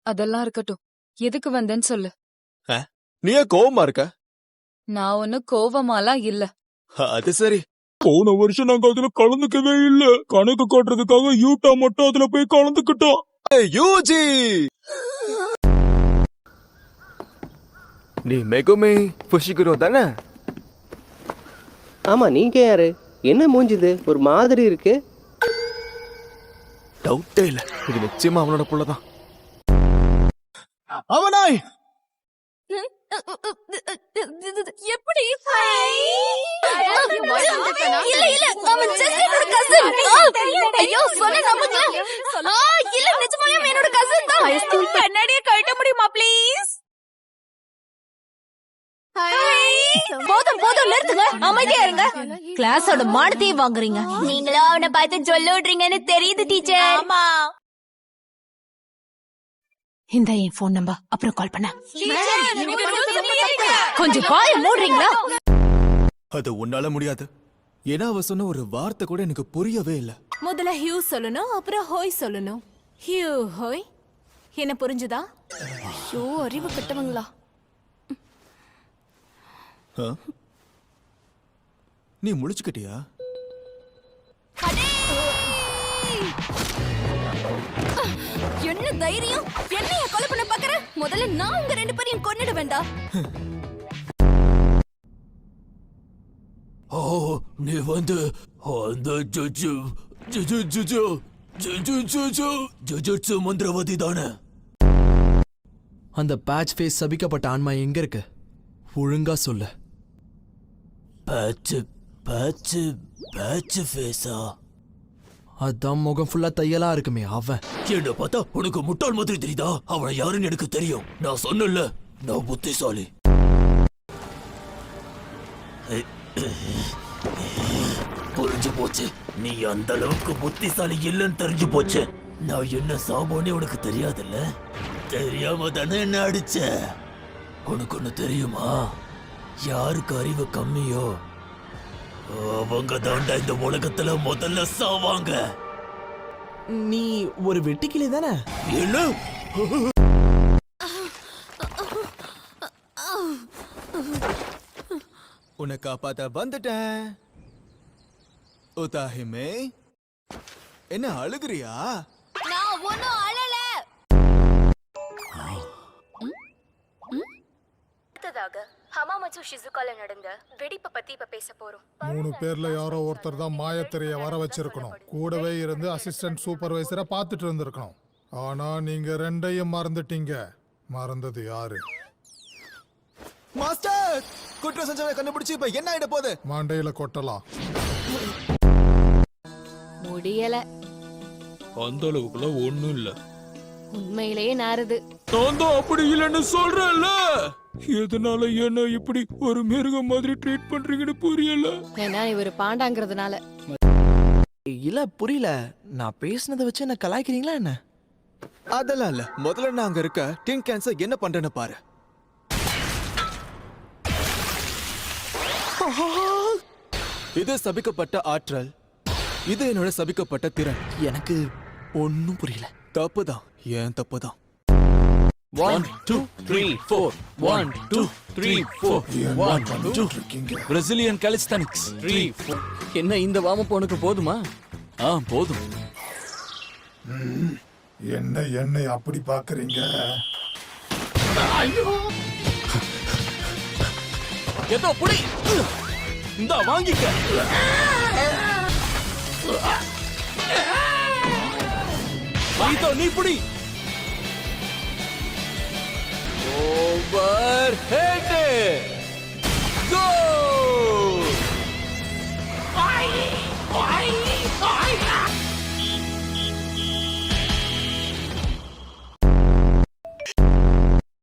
அதெல்லாம் இருக்கட்டும், எதுக்கு வந்தேன்னு சொல்லு. நீ ஏன் கோவமா இருக்க? நான் ஒண்ணு கோவமாலாம் இல்ல. அது சரி. போன வருஷம் நாங்க அதுல கலந்துக்கவே இல்ல. கணக்கு காட்டுறதுக்காக யூட்டா மட்டும் அதுல போய் கலந்துக்கிட்டோம். யூஜி நீ மெகுமே புஷிகுரோ தானே? ஆமா, நீங்க யாரு? என்ன மூஞ்சுது ஒரு மாதிரி இருக்கு? டவுட்டே இல்ல, இது நிச்சயமா அவனோட புள்ளதான். அவனாய் எப்படி? கண்ணாடியை கழட்ட முடியுமா ப்ளீஸ்? போதும் போதும், நிறுத்துங்க, அமைதியா இருங்க. கிளாஸோட மானத்தையும் வாங்குறீங்க. நீங்களும் அவனை பார்த்து சொல்ல விடுறீங்கன்னு தெரியுது டீச்சர். ஆமா. இந்த என் போன் நம்பர், அப்புறம் கால் பண்ண. கொஞ்சம் வாய மூடுறீங்களா? அது உன்னால முடியாது. ஏன்னா அவ சொன்ன ஒரு வார்த்தை கூட எனக்கு புரியவே இல்ல. முதல்ல ஹியூ சொல்லணும், அப்புறம் ஹோய் சொல்லணும். ஹியூ ஹோய். என்ன புரிஞ்சுதா? ஐயோ, அறிவு கட்டவங்களா. நீ முழிச்சுக்கிட்டியா? என்ன தைரியம்? என்னைய கொலை பண்ண பாக்குற? முதல்ல நான் உங்க ரெண்டு பேரையும் கொன்னிட வேண்டாம். ஓ, நீ வந்து அந்த ஜுஜுட்சு மந்திரவாதி தானே? அந்த பேட்ச் ஃபேஸ் சபிக்கப்பட்ட ஆன்மா எங்க இருக்கு? ஒழுங்கா சொல்லு. பேட்ச் ஃபேஸா? அதான் முகம் ஃபுல்லா தையலா இருக்குமே அவன். என்ன பார்த்தா உனக்கு முட்டாள் மாதிரி தெரியுதா? அவனை யாருன்னு எனக்கு தெரியும். நான் சொன்னல, நான் புத்திசாலி. புரிஞ்சு போச்சு, நீ அந்த அளவுக்கு புத்திசாலி இல்லைன்னு தெரிஞ்சு போச்சு. நான் என்ன சாபோனே உனக்கு தெரியாதுல்ல? தெரியாம தானே என்ன அடிச்ச? உனக்கு ஒண்ணு தெரியுமா? யாருக்கு அறிவு கம்மியோ அவங்க தாண்டா இந்த உலகத்துல முதல்ல சாவாங்க. நீ ஒரு வெட்டிக்கிளி தானே? என்ன? உன்னை காப்பாத்த வந்துட்டேன். உதாஹிமே, என்ன அழுகுறியா? நான் ஒண்ணும் அழல. அடுத்ததாக ஹமாமட்சு ஷிசுகால நடந்த வெடிப்பை பத்தி இப்ப பேச போறோம். 3 பேர்ல யாரோ ஒருத்தர் தான் மாயத்திரைய வர வச்சிருக்கணும். கூடவே இருந்து அசிஸ்டன்ட் சூப்பர்வைசரை பார்த்துட்டு இருந்திருக்கணும். ஆனா நீங்க ரெண்டையும் மறந்துட்டீங்க. மறந்தது யாரு? மாஸ்டர், குற்ற செஞ்சவனை கண்டுபிடிச்சு இப்ப என்ன ஆயிட போகுது? மண்டையில கொட்டலாம். முடியல. அந்த அளவுக்குள்ள ஒண்ணும் இல்ல. உண்மையிலேயே நாறுது. நான் தான் அப்படி இல்லைன்னு சொல்றேன்ல. எதனால என்ன இப்படி ஒரு மிருகம் மாதிரி ட்ரீட் பண்றீங்கன்னு புரியல. ஏன்னா இவரு பாண்டாங்கிறதுனால. இல்ல புரியல, நான் பேசுனதை வச்சு என்ன கலாய்க்கிறீங்களா என்ன? அதெல்லாம் இல்ல. முதல்ல நான் அங்க இருக்க டின் கேன்சர் என்ன பண்றேன்னு பாரு. இது சபிக்கப்பட்ட ஆற்றல், இது என்னோட சபிக்கப்பட்ட திறன். எனக்கு ஒன்னும் புரியல. தப்புதான், ஏன் தப்புதான். 1 2 3 4 1 2 3 4 1 2 பிரேசிலியன் காலிஸ்தானிக்ஸ் 3 4. என்ன இந்த வாமப்பு உனக்கு போதுமா? போதும். என்ன என்னை அப்படி பாக்குறீங்க? ஏதோ புடி, இந்த வாங்கிக்க. வைதோ நீ புடி. Over head.